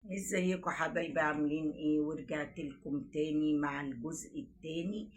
ازيكم حبايبي عاملين ايه؟ ورجعت لكم تاني مع الجزء التاني.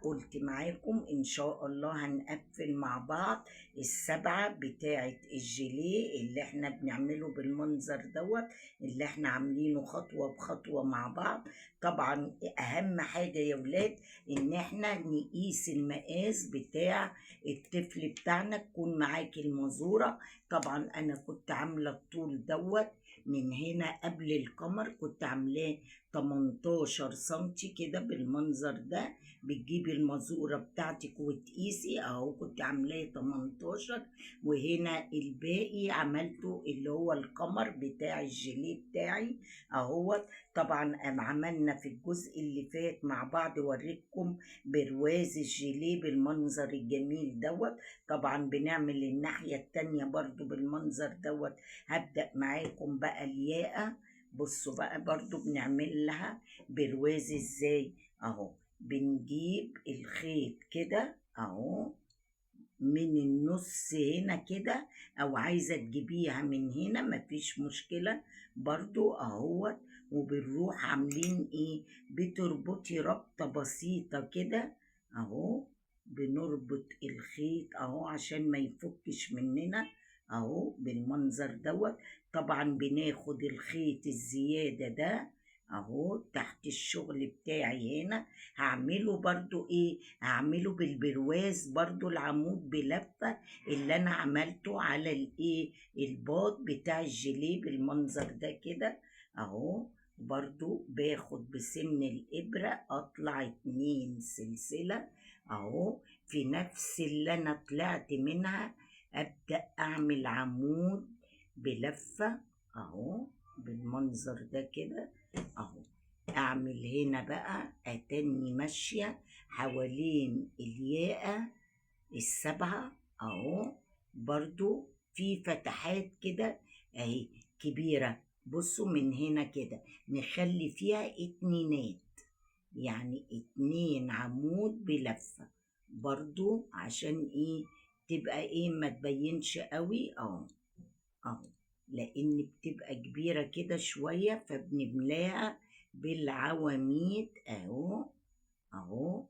قلت معاكم ان شاء الله هنقفل مع بعض السبعة بتاعة الجيليه اللي احنا بنعمله بالمنظر دوت، اللي احنا عاملينه خطوة بخطوة مع بعض. طبعا اهم حاجة يا ولاد ان احنا نقيس المقاس بتاع الطفل بتاعنا، تكون معاكي المزورة. طبعا انا كنت عاملة الطول دوت من هنا قبل القمر، كنت عاملاه 18 سنتي كده بالمنظر ده. بتجيبي المزورة بتاعتك وتقيسي اهو، كنت عاملاه 18. وهنا الباقي عملته اللي هو القمر بتاع الجيليه بتاعي اهو. طبعا عملنا في الجزء اللي فات مع بعض وريتكم برواز الجيليه بالمنظر الجميل دوت. طبعا بنعمل الناحية التانية برضو بالمنظر دوت. هبدأ معاكم بقى الياقة. بصوا بقى برضو بنعمل لها برواز ازاي اهو. بنجيب الخيط كده اهو من النص هنا كده، او عايزة تجيبيها من هنا مفيش مشكلة برضو اهو. وبنروح عاملين ايه؟ بتربطي ربطة بسيطة كده اهو. بنربط الخيط اهو عشان ما يفكش مننا اهو بالمنظر دوت. طبعا بناخد الخيط الزيادة ده اهو تحت الشغل بتاعي هنا. هعمله برضو ايه؟ هعمله بالبرواز برضو العمود بلفة اللي انا عملته على الايه الباط بتاع الجيليه بالمنظر ده كده اهو. برضو باخد بسن الابرة اطلع 2 سلسلة اهو في نفس اللي انا طلعت منها. ابدأ اعمل عمود بلفة اهو بالمنظر ده كده اهو. اعمل هنا بقى اتني ماشية حوالين الياقة السبعة اهو. برضو في فتحات كده اهي كبيرة. بصوا من هنا كده نخلي فيها اتنينات، يعني 2 عمود بلفة برضو عشان ايه؟ تبقى ايه؟ ما تبينش قوي اهو. لان بتبقى كبيرة كده شوية فبنملاها بالعواميد اهو.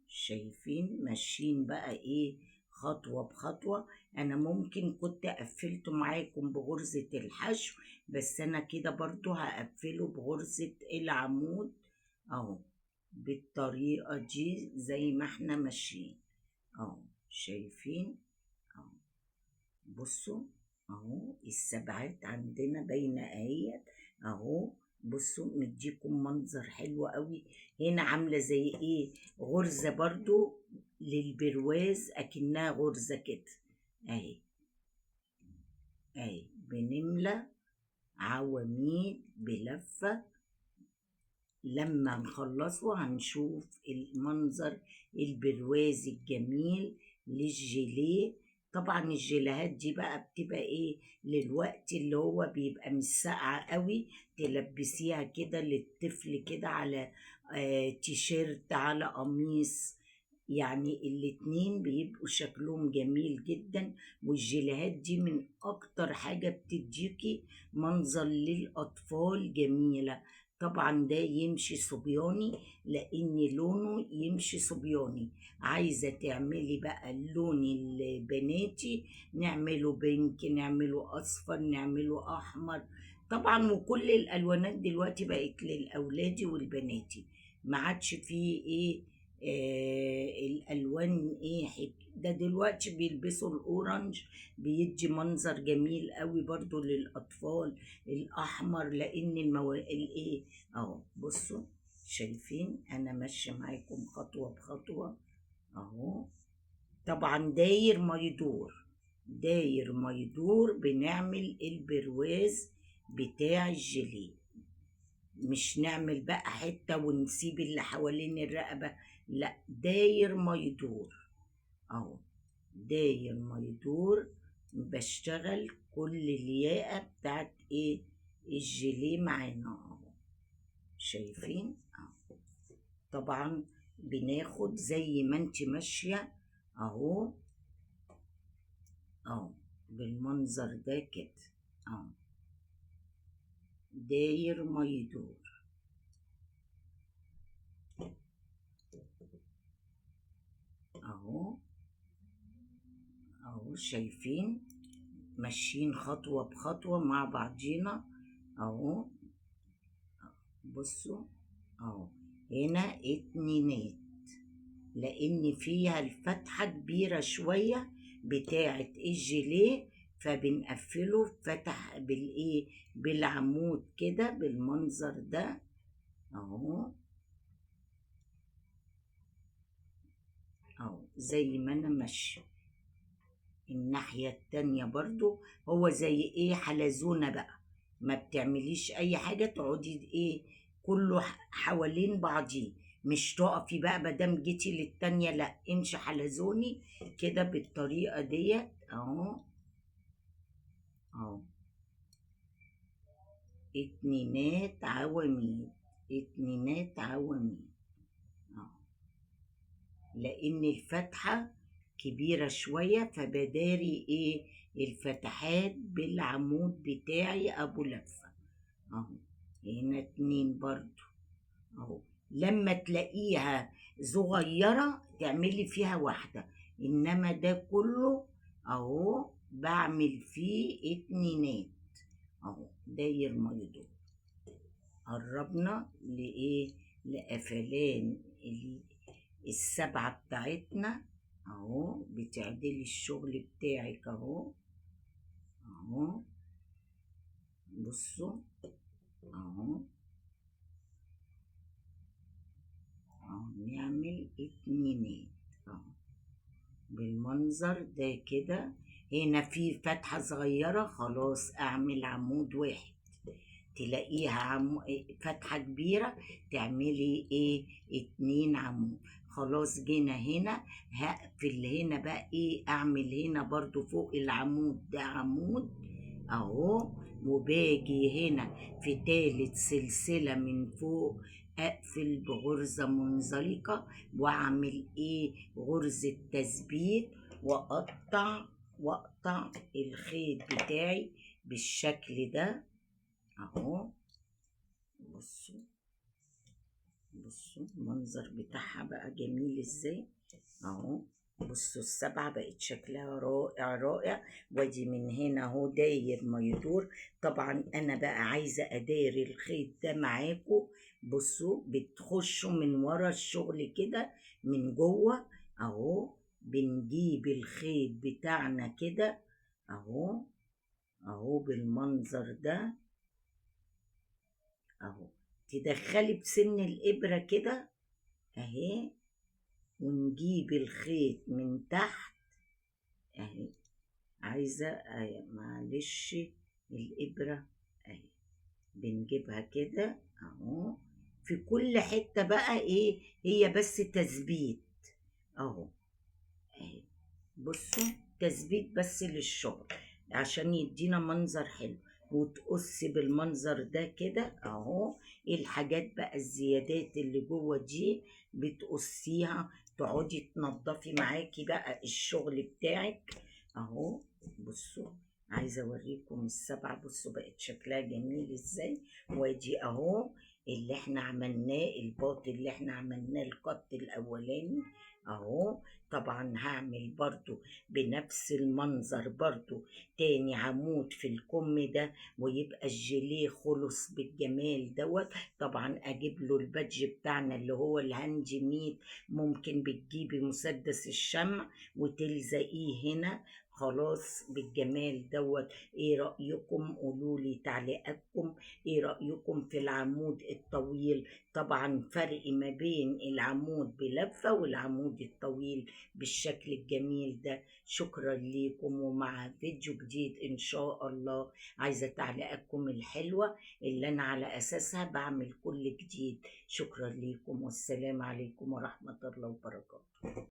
شايفين ماشيين بقى ايه؟ خطوة بخطوة. انا ممكن كنت قفلته معاكم بغرزة الحشو، بس انا كده برضو هقفله بغرزة العمود اهو بالطريقة دي زي ما احنا ماشيين اهو. شايفين اهو. بصوا اهو السبعات عندنا باينة اهيت اهو. بصوا مديكم منظر حلو قوي. هنا عاملة زي ايه؟ غرزة برضو للبرواز اكنها غرزة كده اهي. اهي بنملى عواميد بلفة. لما نخلصه هنشوف المنظر البرواز الجميل للجيليه. طبعا الجيليهات دي بقى بتبقى ايه؟ للوقت اللي هو بيبقى مش ساقعة قوي، تلبسيها كده للطفل كده على تيشيرت على قميص. يعني الاتنين بيبقوا شكلهم جميل جدا. والجيليهات دي من اكتر حاجة بتديكي منظر للاطفال جميلة. طبعا ده يمشي صبياني لان لونه يمشي صبياني. عايزة تعملي بقى اللون البناتي نعمله بينك، نعمله اصفر، نعمله احمر. طبعا وكل الالوانات دلوقتي بقت للاولادي والبناتي. ما عادش فيه ايه الالوان ايه ده دلوقتي بيلبسوا الاورنج بيدي منظر جميل قوي برضو للاطفال. الاحمر لان الايه اهو. بصوا شايفين انا ماشيه معاكم خطوه بخطوه اهو. طبعا داير ما يدور، داير ما يدور بنعمل البرواز بتاع الجيليه. مش نعمل بقى حته ونسيب اللي حوالين الرقبه، لا داير ما يدور اهو. داير ما يدور بشتغل كل الياقة بتاعت ايه؟ الجيليه معانا اهو. شايفين اهو. طبعا بناخد زي ما انت ماشية اهو اهو بالمنظر ده كده اهو. داير ما يدور اهو. اهو شايفين ماشيين خطوة بخطوة مع بعضينا اهو. بصوا اهو، هنا اتنينات لان فيها الفتحة كبيرة شوية بتاعة الجيليه، فبنقفله فتح بالايه، بالعمود كده بالمنظر ده اهو. اهو زي ما انا ماشية الناحية التانية برضو، هو زي ايه حلزونة بقى، ما بتعمليش اي حاجة، تقعدي ايه كله حوالين بعضيه، مش تقفي بقى مادام جيتي للتانية، لا امشي حلزوني كده بالطريقة ديت اهو. اهو اتنينات عواميد، اتنينات عواميد اهو، لان الفتحة كبيرة شوية فبداري ايه الفتحات بالعمود بتاعي ابو لفة اهو. هنا اتنين برضو اهو، لما تلاقيها صغيرة تعملي فيها واحدة، انما ده كله اهو بعمل فيه اتنينات اهو داير ما يدور. قربنا لايه، لقفلان السبعة بتاعتنا اهو، بتعدلي الشغل بتاعك اهو. اهو بصوا اهو. اهو نعمل اتنينات اهو بالمنظر ده كده. هنا في فتحة صغيرة خلاص اعمل عمود واحد، تلاقيها فتحة كبيرة تعملي ايه اتنين عمود. خلاص جينا هنا هقفل هنا بقى ايه، اعمل هنا برضو فوق العمود ده عمود اهو، وباجي هنا في تالت سلسلة من فوق اقفل بغرزة منزلقة واعمل ايه غرزة تثبيت، واقطع الخيط بتاعي بالشكل ده اهو. بصوا بصوا المنظر بتاعها بقى جميل ازاي اهو. بصوا السبعة بقت شكلها رائع رائع، وادي من هنا اهو داير ما يدور. طبعا انا بقى عايزة اداري الخيط ده معاكم. بصوا بتخشوا من ورا الشغل كده من جوه اهو، بنجيب الخيط بتاعنا كده اهو. اهو بالمنظر ده اهو، تدخلي بسن الإبرة كده اهي، ونجيب الخيط من تحت اهي. عايزة اهي معلش الإبرة اهي، بنجيبها كده اهو في كل حتة بقى ايه، هي بس تثبيت اهو اهي. بصوا تثبيت بس للشغل عشان يدينا منظر حلو، وتقصي بالمنظر ده كده اهو. الحاجات بقى الزيادات اللي جوه دي بتقصيها، تقعدي تنضفي معاكي بقى الشغل بتاعك اهو. بصوا عايزه اوريكم السبعه، بصوا بقت شكلها جميل ازاي. وادي اهو اللي احنا عملناه، الباط اللي احنا عملناه القط الاولاني اهو. طبعا هعمل برضو بنفس المنظر برضو تاني عمود في الكم ده، ويبقى الجيليه خلص بالجمال دوت. طبعا اجيب له البادج بتاعنا اللي هو الهاند ميد، ممكن بتجيبي مسدس الشمع وتلزقيه هنا خلاص بالجمال دوت. ايه رأيكم؟ قولولي تعليقاتكم، ايه رأيكم في العمود الطويل؟ طبعا فرق ما بين العمود بلفة والعمود الطويل بالشكل الجميل ده. شكرا ليكم، ومع فيديو جديد ان شاء الله. عايزة تعليقاتكم الحلوة اللي انا على اساسها بعمل كل جديد. شكرا ليكم، والسلام عليكم ورحمة الله وبركاته.